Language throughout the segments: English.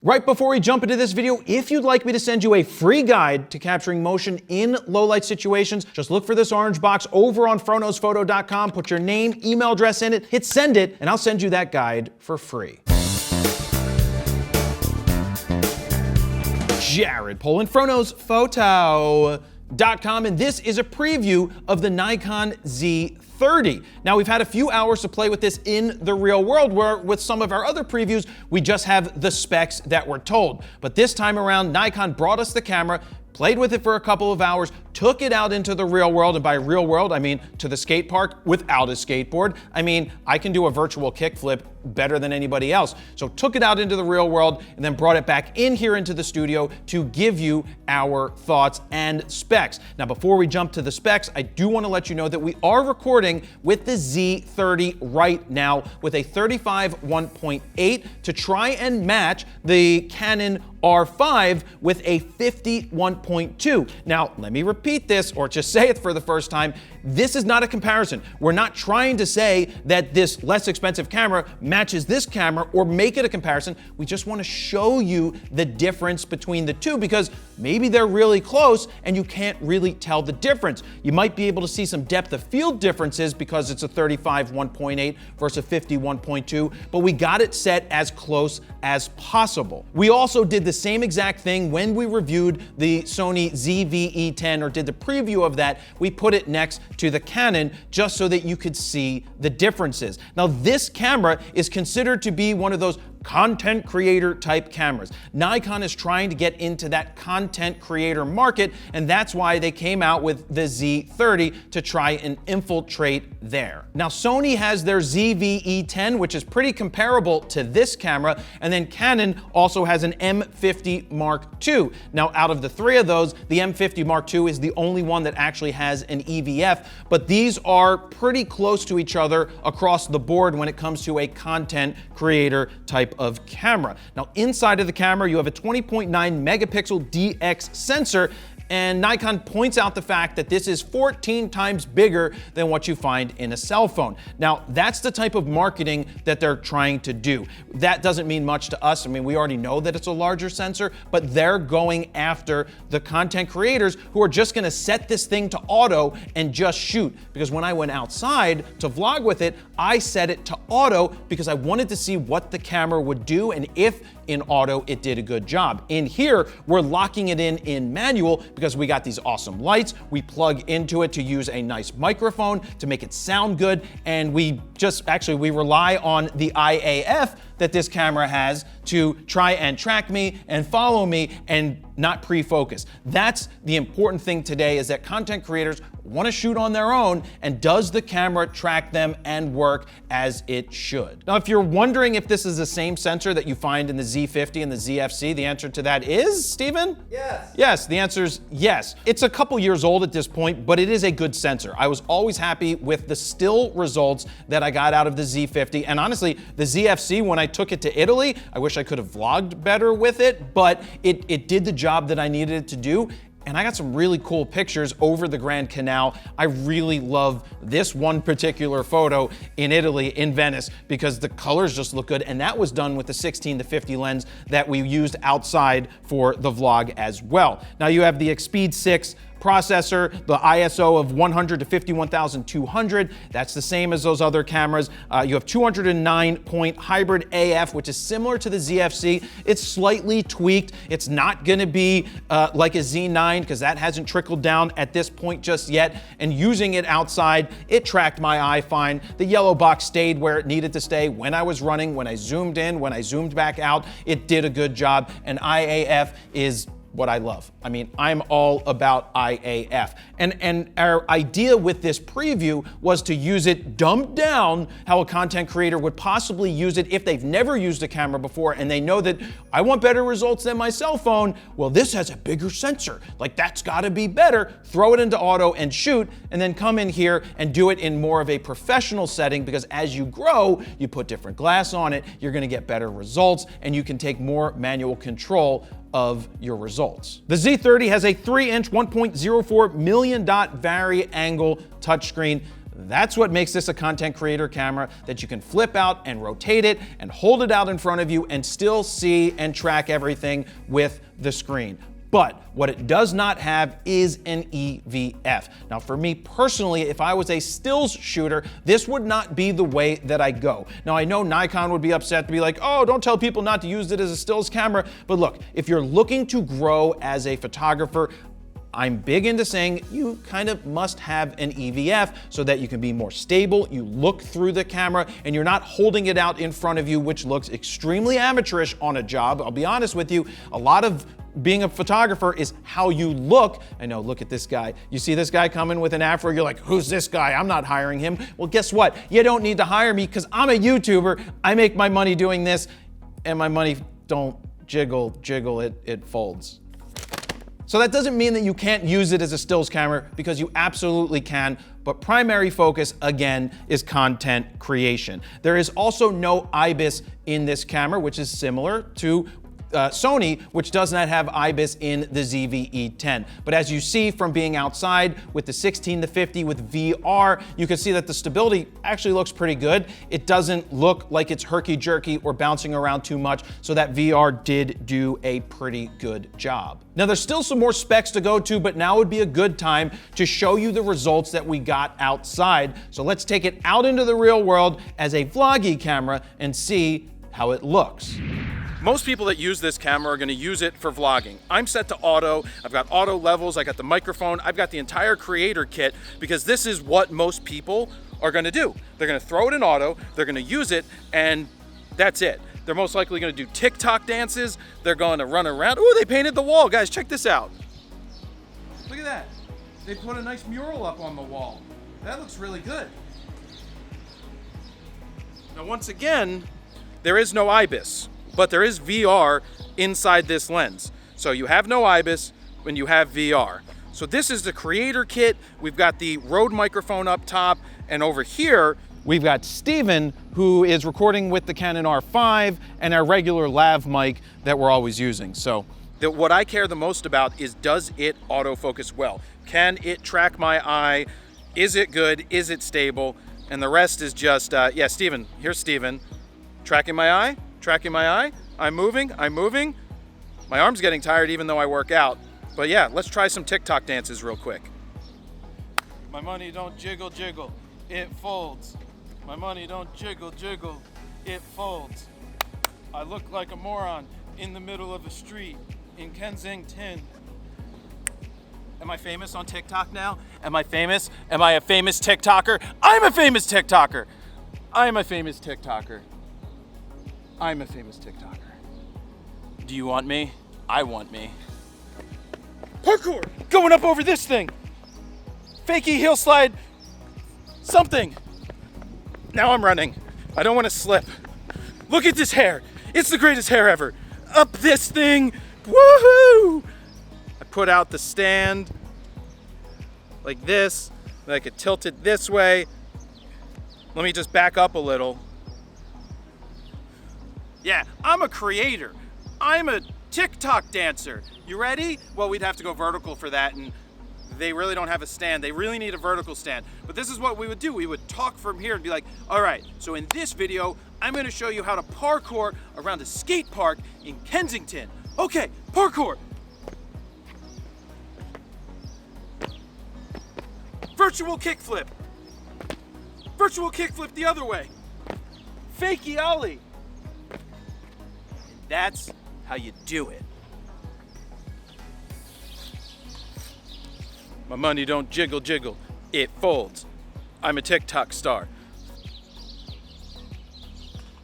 Right before we jump into this video, if you'd like me to send you a free guide to capturing motion in low light situations, just look for this orange box over on FroKnowsPhoto.com, put your name, email address in it, hit send it, and I'll send you that guide for free. Jared Polin, FroKnowsPhoto.com, and this is a preview of the Nikon Z30. Now, we've had a few hours to play with this in the real world, where with some of our other previews, we just have the specs that we're told. But this time around, Nikon brought us the camera, played with it for a couple of hours, took it out into the real world, and by real world, I mean to the skate park without a skateboard. I mean, I can do a virtual kickflip better than anybody else. So took it out into the real world and then brought it back in here into the studio to give you our thoughts and specs. Now, before we jump to the specs, I do want to let you know that we are recording with the Z30 right now with a 35 1.8 to try and match the Canon R5 with a 50 1.2. Now, let me repeat this, or just say it for the first time. This is not a comparison. We're not trying to say that this less expensive camera matches this camera or make it a comparison. We just want to show you the difference between the two, because maybe they're really close and you can't really tell the difference. You might be able to see some depth of field differences because it's a 35 1.8 versus a 50 1.2, but we got it set as close as possible. We also did the same exact thing when we reviewed the Sony ZV-E10, or did the preview of that. We put it next to the Canon just so that you could see the differences. Now, this camera is considered to be one of those content creator type cameras. Nikon is trying to get into that content creator market, and that's why they came out with the Z30 to try and infiltrate there. Now, Sony has their ZV-E10, which is pretty comparable to this camera, and then Canon also has an M50 Mark II. Now, out of the three of those, the M50 Mark II is the only one that actually has an EVF, but these are pretty close to each other across the board when it comes to a content creator type of camera. Now, inside of the camera, you have a 20.9 megapixel DX sensor, and Nikon points out the fact that this is 14 times bigger than what you find in a cell phone. Now, that's the type of marketing that they're trying to do. That doesn't mean much to us. I mean, we already know that it's a larger sensor, but they're going after the content creators who are just gonna set this thing to auto and just shoot. Because when I went outside to vlog with it, I set it to auto because I wanted to see what the camera would do and if in auto it did a good job. In here, we're locking it in manual because we got these awesome lights. We plug into it to use a nice microphone to make it sound good, and we rely on the IAF that this camera has to try and track me and follow me and not pre-focus. That's the important thing today, is that content creators want to shoot on their own, and does the camera track them and work as it should? Now, if you're wondering if this is the same sensor that you find in the Z50 and the ZFC, the answer to that is, Steven? Yes. Yes, the answer is yes. It's a couple years old at this point, but it is a good sensor. I was always happy with the still results that I got out of the Z50, and honestly, the ZFC, when I took it to Italy, I wish I could have vlogged better with it, but it did the job that I needed it to do. And I got some really cool pictures over the Grand Canal. I really love this one particular photo in Italy, in Venice, because the colors just look good. And that was done with the 16-50 lens that we used outside for the vlog as well. Now, you have the Expeed 6 processor, the ISO of 100 to 51,200. That's the same as those other cameras. You have 209-point hybrid AF, which is similar to the ZFC. It's slightly tweaked. It's not gonna be like a Z9, because that hasn't trickled down at this point just yet. And using it outside, it tracked my eye fine. The yellow box stayed where it needed to stay when I was running, when I zoomed in, when I zoomed back out. It did a good job, and IAF is what I love. I mean, I'm all about IAF. And our idea with this preview was to use it dumbed down how a content creator would possibly use it if they've never used a camera before and they know that I want better results than my cell phone. Well, this has a bigger sensor. Like, that's gotta be better. Throw it into auto and shoot, and then come in here and do it in more of a professional setting, because as you grow, you put different glass on it, you're gonna get better results, and you can take more manual control of your results. The Z30 has a 3-inch, 1.04 million dot vari-angle touchscreen. That's what makes this a content creator camera that you can flip out and rotate it and hold it out in front of you and still see and track everything with the screen. But what it does not have is an EVF. Now for me personally, if I was a stills shooter, this would not be the way that I go. Now I know Nikon would be upset to be like, oh, don't tell people not to use it as a stills camera. But look, if you're looking to grow as a photographer, I'm big into saying you kind of must have an EVF so that you can be more stable, you look through the camera, and you're not holding it out in front of you, which looks extremely amateurish on a job. I'll be honest with you, a lot of being a photographer is how you look. I know, look at this guy. You see this guy coming with an afro, you're like, who's this guy? I'm not hiring him. Well, guess what? You don't need to hire me because I'm a YouTuber. I make my money doing this, and my money don't jiggle, it folds. So that doesn't mean that you can't use it as a stills camera, because you absolutely can, but primary focus, again, is content creation. There is also no IBIS in this camera, which is similar to Sony, which does not have IBIS in the ZV-E10. But as you see from being outside with the 16-50 with VR, you can see that the stability actually looks pretty good. It doesn't look like it's herky-jerky or bouncing around too much, so that VR did do a pretty good job. Now there's still some more specs to go to, but now would be a good time to show you the results that we got outside. So let's take it out into the real world as a vloggy camera and see how it looks. Most people that use this camera are going to use it for vlogging. I'm set to auto. I've got auto levels. I got the microphone. I've got the entire creator kit, because this is what most people are going to do. They're going to throw it in auto. They're going to use it, and that's it. They're most likely going to do TikTok dances. They're going to run around. Ooh, they painted the wall. Guys, check this out. Look at that. They put a nice mural up on the wall. That looks really good. Now, once again, there is no IBIS. But there is VR inside this lens. So you have no IBIS when you have VR. So this is the creator kit. We've got the Rode microphone up top, and over here, we've got Steven, who is recording with the Canon R5 and our regular lav mic that we're always using. So what I care the most about is, does it autofocus well? Can it track my eye? Is it good? Is it stable? And the rest is just, yeah, Steven, here's Steven. Tracking my eye? Tracking my eye, I'm moving. My arm's getting tired even though I work out. But yeah, let's try some TikTok dances real quick. My money don't jiggle, it folds. My money don't jiggle, it folds. I look like a moron in the middle of a street in Kensington. Am I famous on TikTok now? Am I famous? Am I a famous TikToker? I'm a famous TikToker. I'm a famous TikToker. I'm a famous TikToker. Do you want me? I want me. Parkour! Going up over this thing! Fakey heel slide something. Now I'm running. I don't want to slip. Look at this hair. It's the greatest hair ever. Up this thing. Woohoo! I put out the stand like this. Then I could tilt it this way. Let me just back up a little. Yeah, I'm a creator. I'm a TikTok dancer. You ready? Well, we'd have to go vertical for that, and they really don't have a stand. They really need a vertical stand. But this is what we would do. We would talk from here and be like, all right, so in this video, I'm gonna show you how to parkour around a skate park in Kensington. Okay, parkour. Virtual kickflip. Virtual kickflip the other way. Fakey ollie. That's how you do it. My money don't jiggle, it folds. I'm a TikTok star.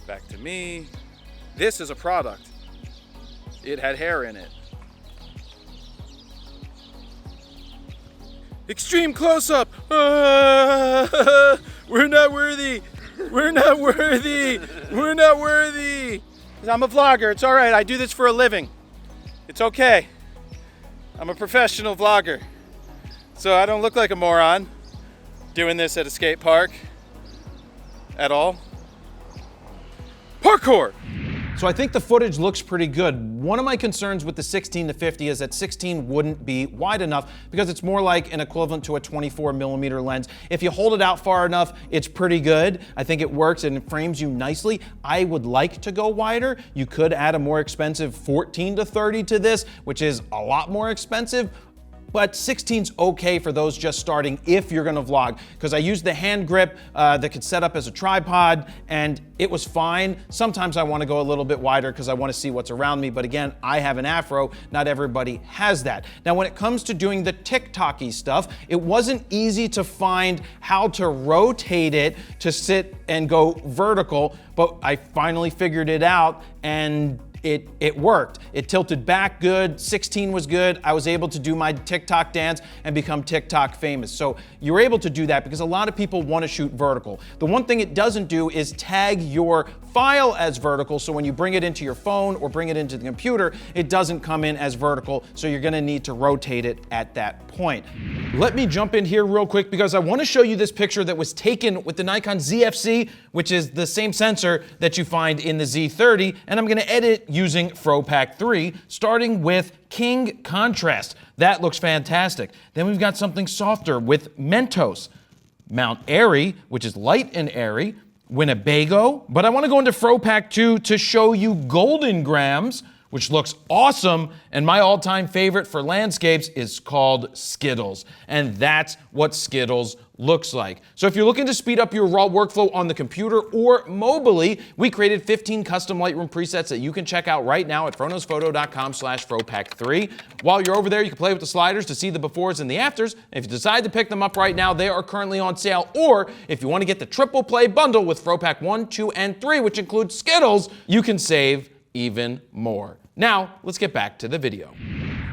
Back to me. This is a product. It had hair in it. Extreme close-up. We're not worthy. We're not worthy. We're not worthy. I'm a vlogger. It's all right. I do this for a living. It's okay. I'm a professional vlogger. So I don't look like a moron doing this at a skate park at all. Parkour! So I think the footage looks pretty good. One of my concerns with the 16 to 50 is that 16 wouldn't be wide enough because it's more like an equivalent to a 24mm lens. If you hold it out far enough, it's pretty good. I think it works and it frames you nicely. I would like to go wider. You could add a more expensive 14 to 30 to this, which is a lot more expensive. But 16's okay for those just starting if you're gonna vlog, because I used the hand grip that could set up as a tripod and it was fine. Sometimes I wanna go a little bit wider because I wanna see what's around me, but again, I have an afro, not everybody has that. Now when it comes to doing the TikTok-y stuff, it wasn't easy to find how to rotate it to sit and go vertical, but I finally figured it out and it worked. It tilted back good, 16 was good. I was able to do my TikTok dance and become TikTok famous. So you're able to do that because a lot of people want to shoot vertical. The one thing it doesn't do is tag your file as vertical, so when you bring it into your phone or bring it into the computer, it doesn't come in as vertical, so you're gonna need to rotate it at that point. Let me jump in here real quick because I wanna show you this picture that was taken with the Nikon ZFC, which is the same sensor that you find in the Z30, and I'm gonna edit using FroPack 3, starting with King Contrast. That looks fantastic. Then we've got something softer with Mentos, Mount Airy, which is light and airy, Winnebago, but I want to go into FroPack 2 to show you Golden Grams, which looks awesome, and my all-time favorite for landscapes is called Skittles, and that's what Skittles looks like. So if you're looking to speed up your raw workflow on the computer or mobily, we created 15 custom Lightroom presets that you can check out right now at FroKnowsPhoto.com/FroPack3. While you're over there, you can play with the sliders to see the befores and the afters. If you decide to pick them up right now, they are currently on sale. Or if you want to get the triple play bundle with FroPack 1, 2, and 3, which includes Skittles, you can save even more. Now, let's get back to the video.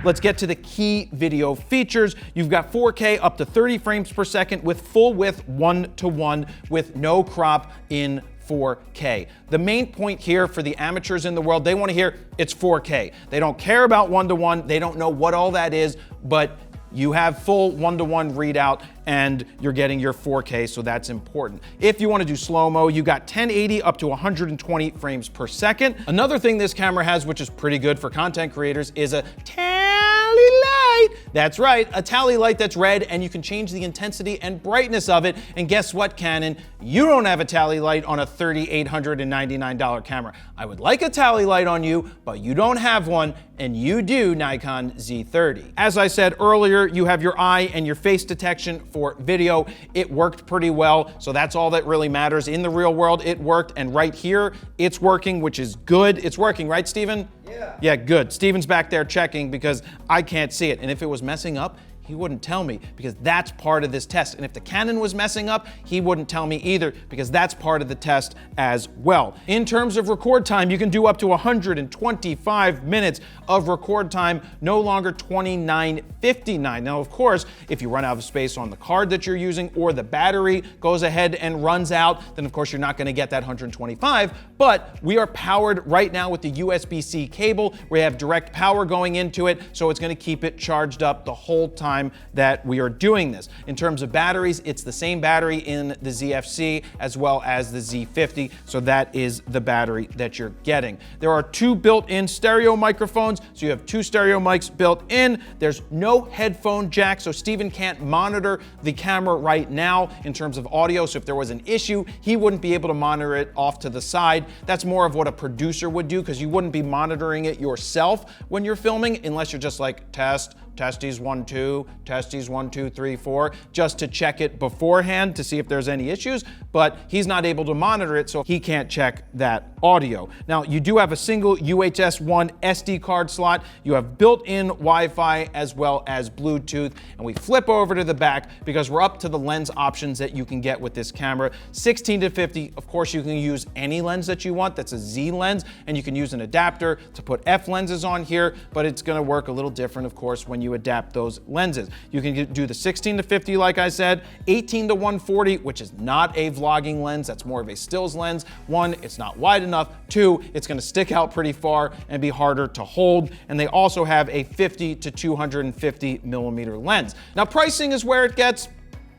Let's get to the key video features. You've got 4K up to 30 frames per second with full width 1:1 with no crop in 4K. The main point here for the amateurs in the world, they want to hear it's 4K. They don't care about 1:1. They don't know what all that is, but you have full 1:1 readout and you're getting your 4K, so that's important. If you want to do slow-mo, you got 1080 up to 120 frames per second. Another thing this camera has, which is pretty good for content creators, is a tally light. That's right, a tally light that's red, and you can change the intensity and brightness of it. And guess what, Canon? You don't have a tally light on a $3,899 camera. I would like a tally light on you, but you don't have one, and you do, Nikon Z30. As I said earlier, you have your eye and your face detection for video. It worked pretty well, so that's all that really matters. In the real world, it worked, and right here, it's working, which is good. It's working, right, Steven? Yeah. Yeah, good. Steven's back there checking because I can't see it, and if it was messing up, he wouldn't tell me because that's part of this test. And if the Canon was messing up, he wouldn't tell me either because that's part of the test as well. In terms of record time, you can do up to 125 minutes of record time, no longer 29.59. Now, of course, if you run out of space on the card that you're using or the battery goes ahead and runs out, then of course you're not gonna get that 125, but we are powered right now with the USB-C cable. We have direct power going into it, so it's gonna keep it charged up the whole time that we are doing this. In terms of batteries, it's the same battery in the ZFC as well as the Z50, so that is the battery that you're getting. There are 2 built-in stereo microphones, so you have 2 stereo mics built in. There's no headphone jack, so Steven can't monitor the camera right now in terms of audio, so if there was an issue, he wouldn't be able to monitor it off to the side. That's more of what a producer would do because you wouldn't be monitoring it yourself when you're filming unless you're just like testes 1, 2, testes 1, 2, 3, 4, just to check it beforehand to see if there's any issues, but he's not able to monitor it, so he can't check that audio. Now, you do have a single UHS 1 SD card slot, you have built-in Wi-Fi as well as Bluetooth, and we flip over to the back because we're up to the lens options that you can get with this camera. 16 to 50, of course, you can use any lens that you want. That's a Z lens, and you can use an adapter to put F lenses on here, but it's gonna work a little different, of course, when you adapt those lenses. You can do the 16 to 50, like I said, 18 to 140, which is not a vlogging lens, that's more of a stills lens. 1, it's not wide enough. 2, it's gonna stick out pretty far and be harder to hold. And they also have a 50 to 250 millimeter lens. Now, pricing is where it gets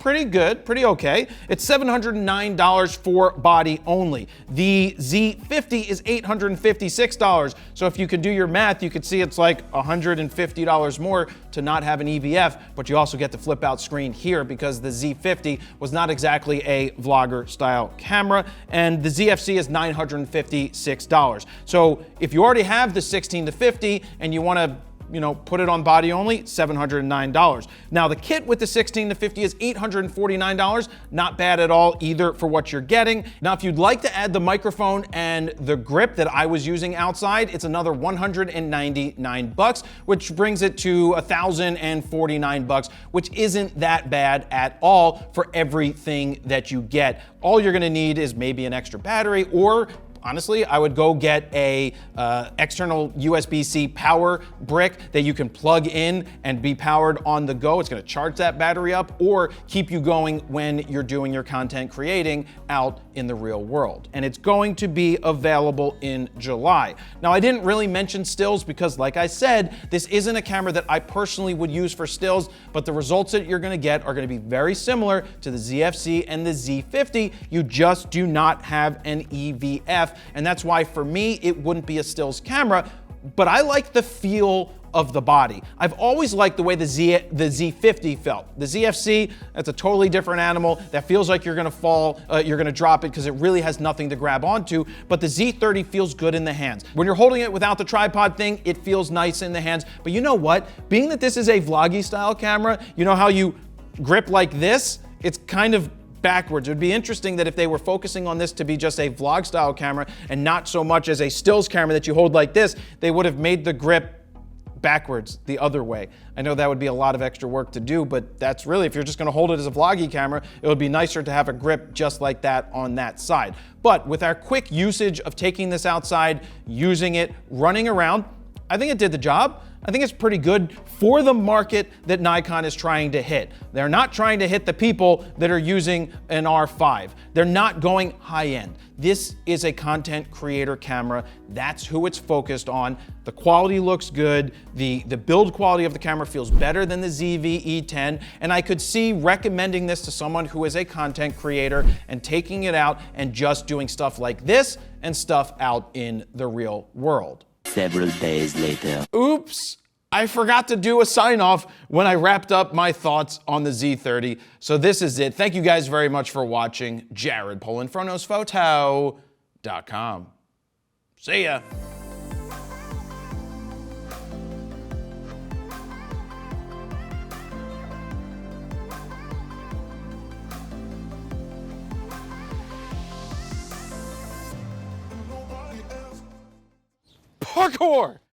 pretty good, pretty okay. It's $709 for body only. The Z50 is $856. So if you could do your math, you could see it's like $150 more to not have an EVF, but you also get the flip out screen here because the Z50 was not exactly a vlogger style camera, and the ZFC is $956. So if you already have the 16 to 50 and you want to put it on body only, $709. Now the kit with the 16 to 50 is $849. Not bad at all either for what you're getting. Now, if you'd like to add the microphone and the grip that I was using outside, it's another $199, which brings it to $1,049, which isn't that bad at all for everything that you get. All you're gonna need is maybe an extra battery, or honestly, I would go get a external USB-C power brick that you can plug in and be powered on the go. It's gonna charge that battery up or keep you going when you're doing your content creating out in the real world. And it's going to be available in July. Now, I didn't really mention stills because, like I said, this isn't a camera that I personally would use for stills, but the results that you're gonna get are gonna be very similar to the ZFC and the Z50. You just do not have an EVF. And that's why for me, it wouldn't be a stills camera, but I like the feel of the body. I've always liked the way the Z50 felt. The ZFC, that's a totally different animal. That feels like you're gonna fall, you're gonna drop it because it really has nothing to grab onto, but the Z30 feels good in the hands. When you're holding it without the tripod thing, it feels nice in the hands. But you know what? Being that this is a vloggy style camera, you know how you grip like this? It's kind of backwards. It would be interesting that if they were focusing on this to be just a vlog style camera and not so much as a stills camera that you hold like this, they would have made the grip backwards the other way. I know that would be a lot of extra work to do, but that's really, if you're just gonna hold it as a vloggy camera, it would be nicer to have a grip just like that on that side. But with our quick usage of taking this outside, using it, running around, I think it did the job. I think it's pretty good for the market that Nikon is trying to hit. They're not trying to hit the people that are using an R5. They're not going high end. This is a content creator camera. That's who it's focused on. The quality looks good. The build quality of the camera feels better than the ZV-E10. And I could see recommending this to someone who is a content creator and taking it out and just doing stuff like this and stuff out in the real world. Several days later. Oops, I forgot to do a sign off when I wrapped up my thoughts on the Z30. So this is it. Thank you guys very much for watching. Jared Polin, FroKnowsPhoto.com. See ya. Parkour!